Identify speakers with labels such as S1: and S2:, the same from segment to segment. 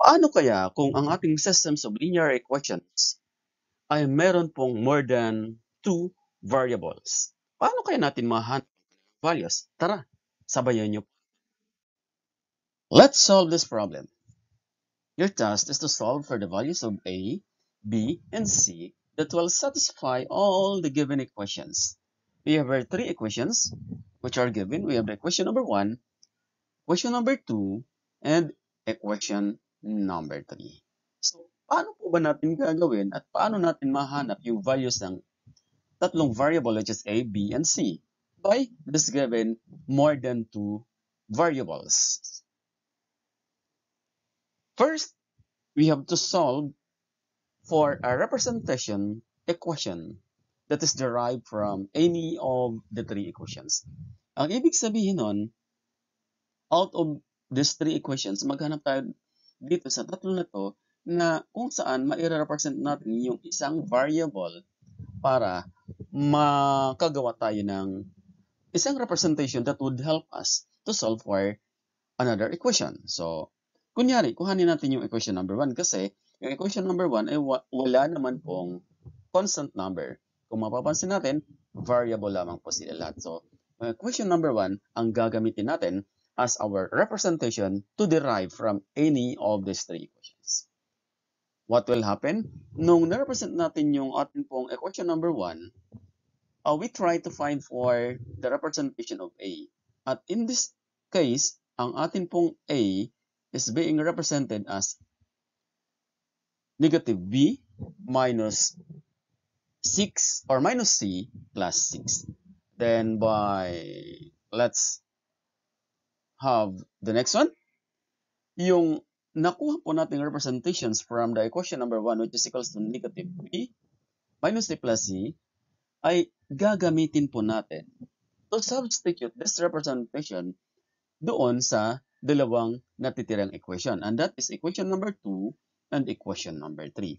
S1: Paano kaya kung ang ating systems of linear equations ay meron pong more than 2 variables? Paano kaya natin mahanap values? Tara, sabayan niyo. Let's solve this problem. Your task is to solve for the values of A, B, and C that will satisfy all the given equations. We have our three equations which are given. We have the equation number 1, equation number 2, and equation number 3. So, paano po ba natin gagawin at paano natin mahanap yung values ng tatlong variable which is A, B, and C by this given more than 2 variables? First, we have to solve for a representation equation that is derived from any of the three equations. Ang ibig sabihin nun, out of these three equations, maghanap tayo dito sa tatlo na to na kung saan ma-represent natin yung isang variable para makagawa tayo ng isang representation that would help us to solve for another equation. So, kunyari, kuhanin natin yung equation number 1 kasi yung equation number 1 ay wala naman pong constant number. Kung mapapansin natin, variable lamang po sila lahat. So, equation number 1 ang gagamitin natin as our representation to derive from any of these three equations. What will happen? Nung na-represent natin yung ating pong equation number 1, we try to find for the representation of A. At in this case, ang ating pong A is being represented as negative B minus 6 or minus C plus 6. Then let's have the next one. Yung nakuha po nating representations from the equation number 1 which is equals to negative B minus C plus C ay gagamitin po natin to substitute this representation doon sa dalawang natitirang equation. And that is equation number 2 and equation number 3.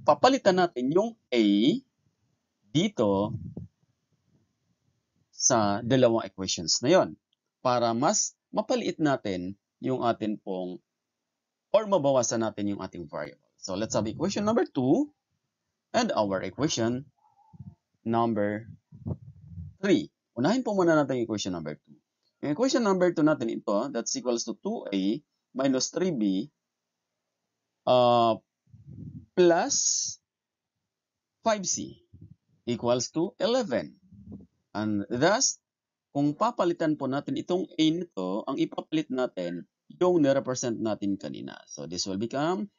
S1: Papalitan natin yung A dito sa dalawang equations na yon para mas mapaliit natin yung atin pong or mabawasan natin yung ating variable. So let's have equation number 2 and our equation number 3. Unahin po muna natin yung equation number 2. Yung equation number 2 natin ito, that's equals to 2a minus 3b plus 5c equals to 11. And thus, kung papalitan po natin itong a nito, ang ipapalit natin yung na-represent natin kanina. So this will become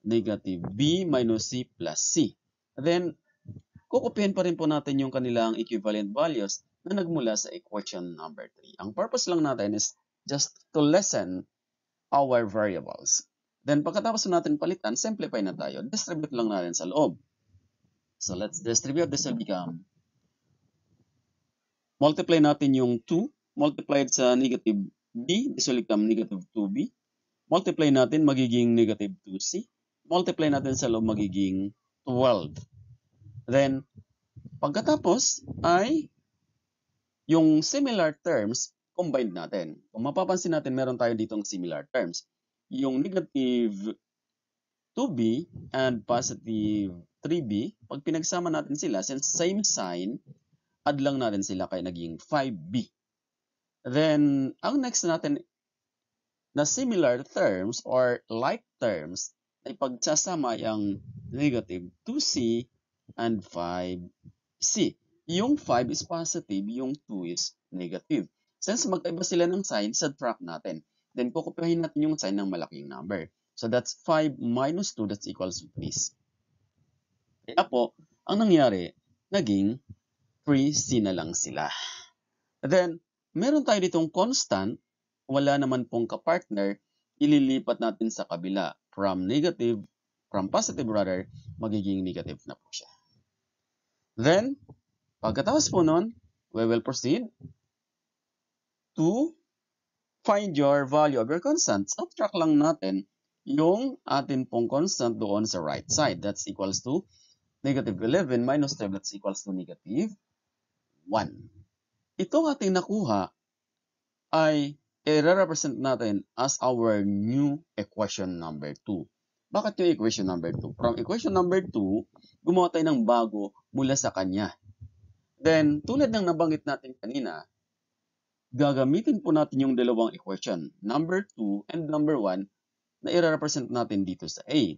S1: negative b minus c plus c. Then, kukupihin pa rin po natin yung kanilang equivalent values na nagmula sa equation number 3. Ang purpose lang natin is just to lessen our variables. Then pagkatapos natin palitan, simplify na tayo. Distribute lang natin sa loob. So let's distribute. This will become, multiply natin yung 2 multiplied sa negative b. This will become negative 2b. Multiply natin, magiging negative 2c. Multiply natin sa loob, magiging 12. Then, pagkatapos ay yung similar terms, combined natin. Kung mapapansin natin, meron tayo ditong similar terms. Yung negative 2b and positive 3b, pag pinagsama natin sila, since same sign, add lang natin sila kaya naging 5b. Then, ang next natin na similar terms or like terms ay pagsasama yung negative 2c and 5c. Yung 5 is positive, yung 2 is negative. Since magkaiba sila ng sign, subtract natin. Then, kukupihin natin yung sign ng malaking number. So, that's 5 minus 2, that's equals to 3. Kaya po, ang nangyari, naging 3c na lang sila. Then, meron tayo ditong constant, wala naman pong kapartner, ililipat natin sa kabila. From positive rather, magiging negative na po siya. Then, pagkatapos po nun, we will proceed to find your value of your constant. Subtract lang natin yung atin pong constant doon sa right side. That's equals to negative 11 minus 12. That's equals to negative 1. Itong ating nakuha ay i-represent natin as our new equation number 2. Bakit yung equation number 2? From equation number 2, gumawa tayo ng bago mula sa kanya. Then, tulad ng nabanggit natin kanina, gagamitin po natin yung dalawang equation, number 2 and number 1, na i-represent natin dito sa A.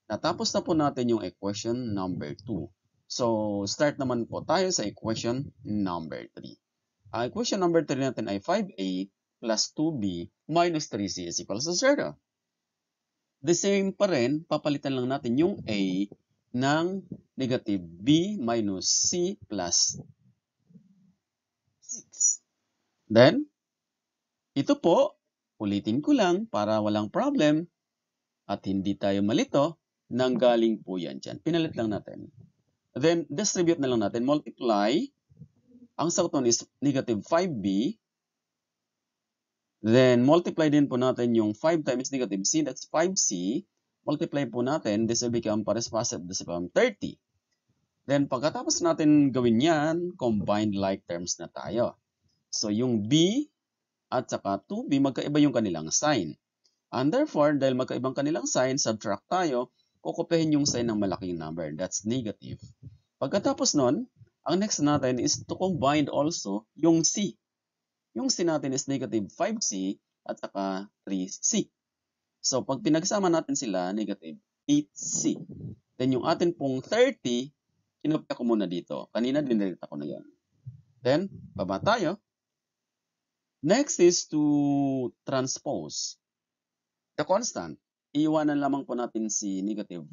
S1: Natapos na po natin yung equation number 2. So, start naman po tayo sa equation number 3. Ang equation number 3 natin ay 5A plus 2B minus 3C is equals to 0. The same pa rin, papalitan lang natin yung A ng negative B minus C plus 6. Then, ito po, ulitin ko lang para walang problem at hindi tayo malito, nanggaling po yan dyan. Pinalit lang natin. Then, distribute na lang natin. Multiply. Ang sagot nun is negative 5B. Then, multiply din po natin yung 5 times negative C. That's 5C. Multiply po natin. This will become pareciprocal. This will become 30. Then, pagkatapos natin gawin yan, combined like terms na tayo. So, yung B at saka 2B, magkaiba yung kanilang sign. And therefore, dahil magkaibang kanilang sign, subtract tayo, kukupihin yung sign ng malaking number. That's negative. Pagkatapos nun, ang next natin is to combine also yung C. Yung C natin is negative 5C at saka 3C. So, pag pinagsama natin sila, negative 8C. Then, yung atin pong 30, kinopya ko muna dito. Kanina, dinirita ko na yan. Then, baba tayo. Next is to transpose the constant. Iiwanan lamang po natin si negative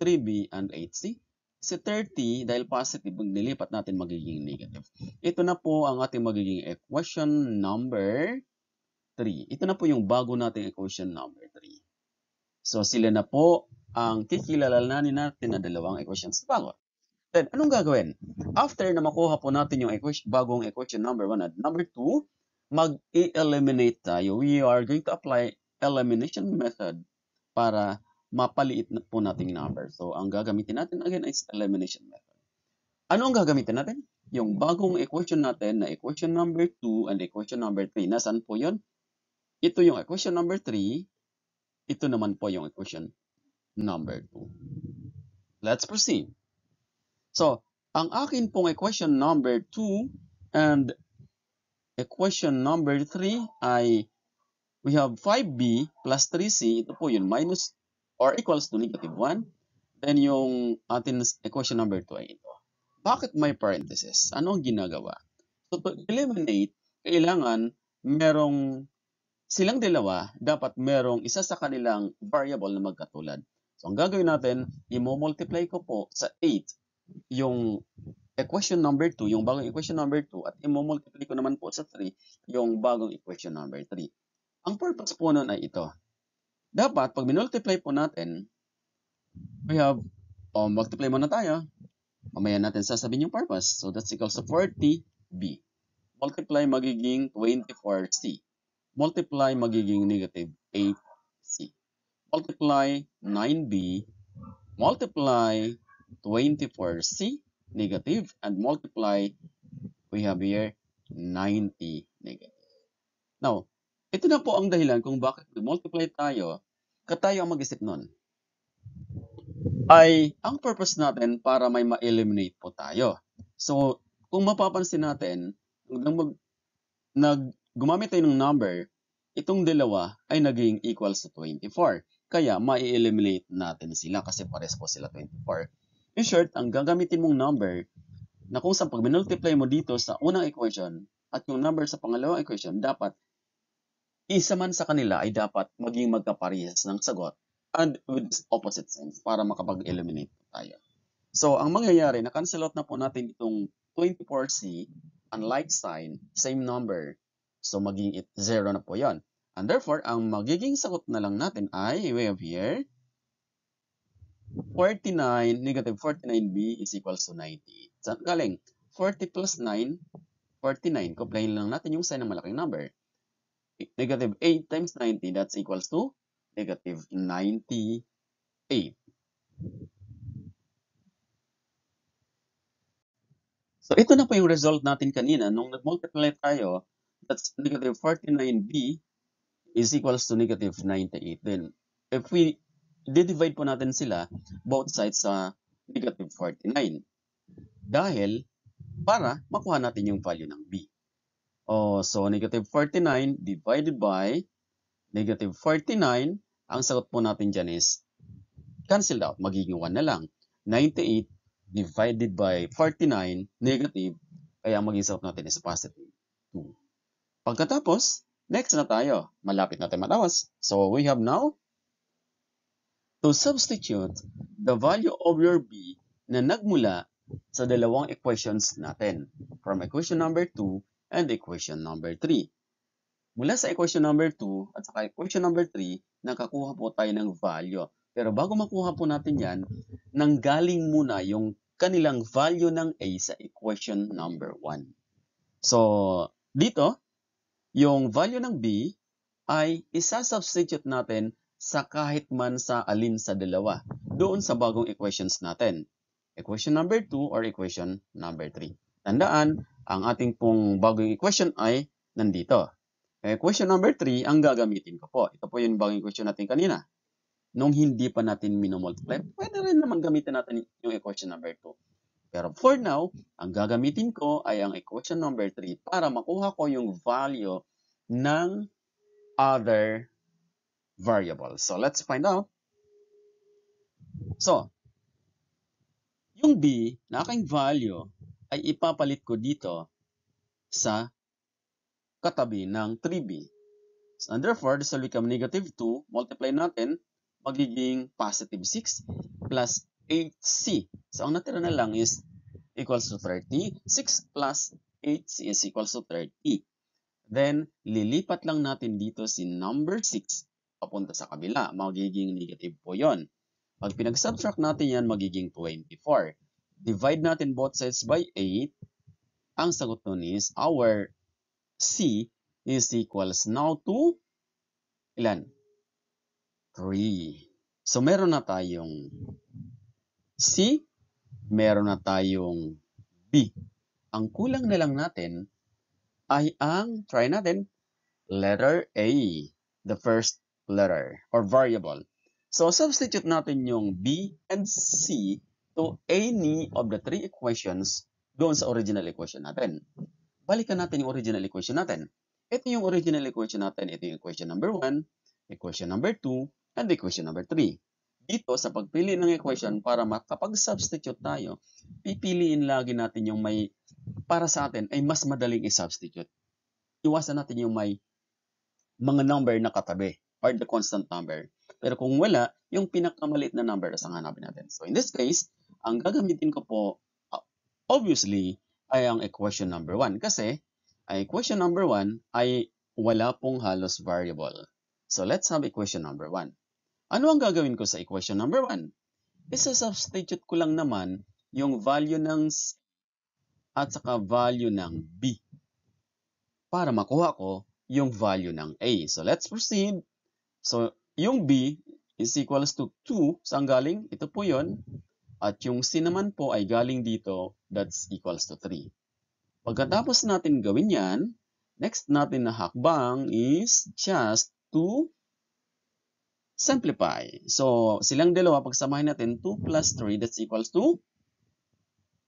S1: 3B and 8C. Si 30, dahil positive, nilipat natin magiging negative. Ito na po ang ating magiging equation number 3. Ito na po yung bago nating equation number 3. So, sila na po ang kikilalanin natin na dalawang equations na bago. Then, anong gagawin? After na makuha po natin yung bagong equation number 1 at number 2, mag-eliminate tayo. We are going to apply elimination method para mapaliit na po nating number. So, ang gagamitin natin again is elimination method. Ano ang gagamitin natin? Yung bagong equation natin na equation number 2 and equation number 3. Nasaan po yun? Ito yung equation number 3. Ito naman po yung equation number 2. Let's proceed. So, ang akin pong equation number 2 and equation number 3 ay we have 5B plus 3C. Ito po yun, minus or equals to negative 1. Then yung atin equation number 2 ay ito. Bakit may parenthesis? Ano ang ginagawa? So to eliminate, kailangan merong silang dalawa, dapat merong isa sa kanilang variable na magkatulad. So ang gagawin natin, i-multiply ko po sa 8 yung equation number 2, yung bagong equation number 2, at i-multiply ko naman po sa 3 yung bagong equation number 3. Ang purpose po nun ay ito. Dapat, pag minultiply po natin, we have, multiply muna tayo. Mamaya natin sasabihin yung purpose. So, that's equals to 40B. Multiply magiging 24C. Multiply magiging negative 8C. Multiply 9B. Multiply 24C negative. And multiply, we have here 90 negative. Now, ito na po ang dahilan kung bakit multiply tayo, tayo ang mag-isip nun. Ay, ang purpose natin para may ma-eliminate po tayo. So, kung mapapansin natin, gumamit tayo ng number, itong dalawa ay naging equals to 24. Kaya, ma-eliminate natin sila kasi pares po sila 24. In short, ang gagamitin mong number na kung saan pag minultiply mo dito sa unang equation at yung number sa pangalawang equation, dapat isa man sa kanila ay dapat maging magkaparehas ng sagot and with opposite signs para makapag-eliminate tayo. So, ang mangyayari, na-cancel out na po natin itong 24C, unlike sign, same number. So, maging 0 na po yon. And therefore, ang magiging sagot na lang natin ay, we have here, 49, negative 49B is equals to 90. Saan galing? 40 plus 9, 49. Kuplahin lang natin yung sign ng malaking number. Negative 8 times 90, that's equals to negative 98. So, ito na po yung result natin kanina. Nung nag-multiply tayo, That's negative 49b is equals to negative 98. Then, if we divide po natin sila, both sides sa negative 49. Dahil, para makuha natin yung value ng b. So, negative 49 divided by negative 49, ang sagot po natin dyan is cancelled out. Magiging 1 na lang. 98 divided by 49, negative. Kaya ang magiging sagot natin is positive 2. Pagkatapos, next na tayo. Malapit natin matapos. So, we have now to substitute the value of your b na nagmula sa dalawang equations natin. From equation number 2 and equation number 3. Mula sa equation number 2 at saka equation number 3, nakakuha po tayo ng value. Pero bago makuha po natin yan, nanggaling muna yung kanilang value ng a sa equation number 1. So, dito, yung value ng b ay isa-substitute natin sa kahit man sa alin sa dalawa doon sa bagong equations natin. Equation number 2 or equation number 3. Tandaan, ang ating pong bagong equation ay nandito. Equation number 3, ang gagamitin ko po. Ito po yung bagong equation natin kanina. Nung hindi pa natin minomultiply, pwede rin naman gamitin natin yung equation number 2. Pero for now, ang gagamitin ko ay ang equation number 3 para makuha ko yung value ng other variable. So, let's find out. So, yung b na aking value ay ipapalit ko dito sa katabi ng 3b. So, and therefore, this will become negative 2. Multiply natin, magiging positive 6 plus 8c. So, ang natira na lang is equals to 30. 6 plus 8c is equals to 30. Then, lilipat lang natin dito si number 6 papunta sa kabila. Magiging negative po yon. Pag pinag-subtract natin yan, magiging 24. Divide natin both sides by 8. Ang sagot nun is our c is equals now to ilan? 3. So, meron na tayong c, meron na tayong b. Ang kulang na lang natin ay ang, try natin, letter A, the first letter or variable. So, substitute natin yung b and c to any of the 3 equations doon sa original equation natin. Balikan natin yung original equation natin. Ito yung original equation natin. Ito yung equation number 1, equation number 2, and equation number 3. Dito, sa pagpili ng equation, para makapag-substitute tayo, pipiliin lagi natin yung may, para sa atin, ay mas madaling i-substitute. Iwasan natin yung may mga number na katabi, or the constant number. Pero kung wala, yung pinakamaliit na number, ang hanapin natin. So, in this case, ang gagamitin ko po, obviously, ay ang equation number 1. Kasi, ang equation number 1 ay wala pong halos variable. So, let's have equation number 1. Ano ang gagawin ko sa equation number 1? Isa-substitute ko lang naman yung value ng c at saka value ng b para makuha ko yung value ng a. So, let's proceed. So, yung b is equals to 2. Saan galing? Ito po yun. At yung c naman po ay galing dito. That's equals to 3. Pagkatapos natin gawin yan, next natin na hakbang is just to simplify. So, silang dalawa, pagsamahin natin, 2 plus 3, that's equals to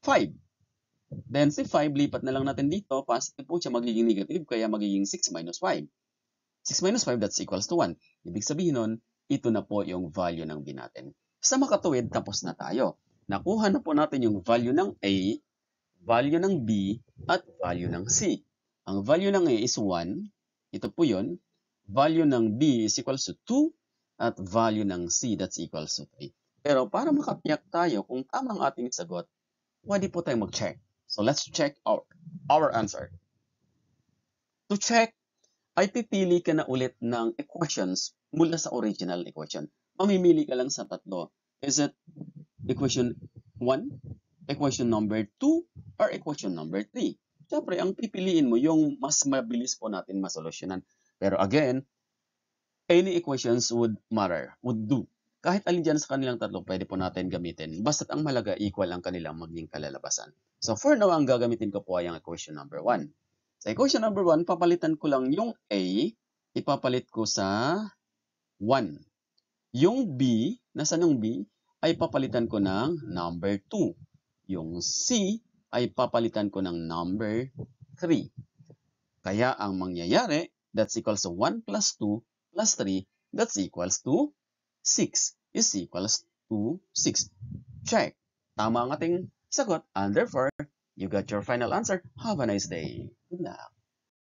S1: 5. Then, si 5, lipat na lang natin dito. Positive po siya, magiging negative, kaya magiging 6 minus 5. 6 minus 5, that's equals to 1. Ibig sabihin nun, ito na po yung value ng b natin. Sa makatuwid, tapos na tayo. Nakuha na po natin yung value ng a, value ng b, at value ng c. Ang value ng a is 1. Ito po yun. Value ng b is equals to 2. At value ng c, that's equals to 3. Pero para makatiyak tayo kung tama ang ating sagot, pwede po tayo mag-check. So let's check our answer. To check, ay pipili ka na ulit ng equations mula sa original equation. Mamimili ka lang sa tatlo. Is it equation 1, equation number 2, or equation number 3? Siyempre, ang pipiliin mo yung mas mabilis po natin masolusyonan. Pero again, any equations would matter, would do. Kahit alin dyan sa kanilang tatlo, pwede po natin gamitin. Basta't ang malaga, equal ang kanilang maging kalalabasan. So for now, ang gagamitin ko po ay ang equation number 1. Sa equation number 1, papalitan ko lang yung A, ipapalit ko sa 1. Yung B, nasaan yung B, ay papalitan ko ng number 2. Yung C ay papalitan ko ng number 3. Kaya ang mangyayari, that's equals to 1 plus 2 plus 3, that's equals to 6, is equals to 6. Check. Tama ang ating sagot, and therefore, you got your final answer. Have a nice day. Good luck.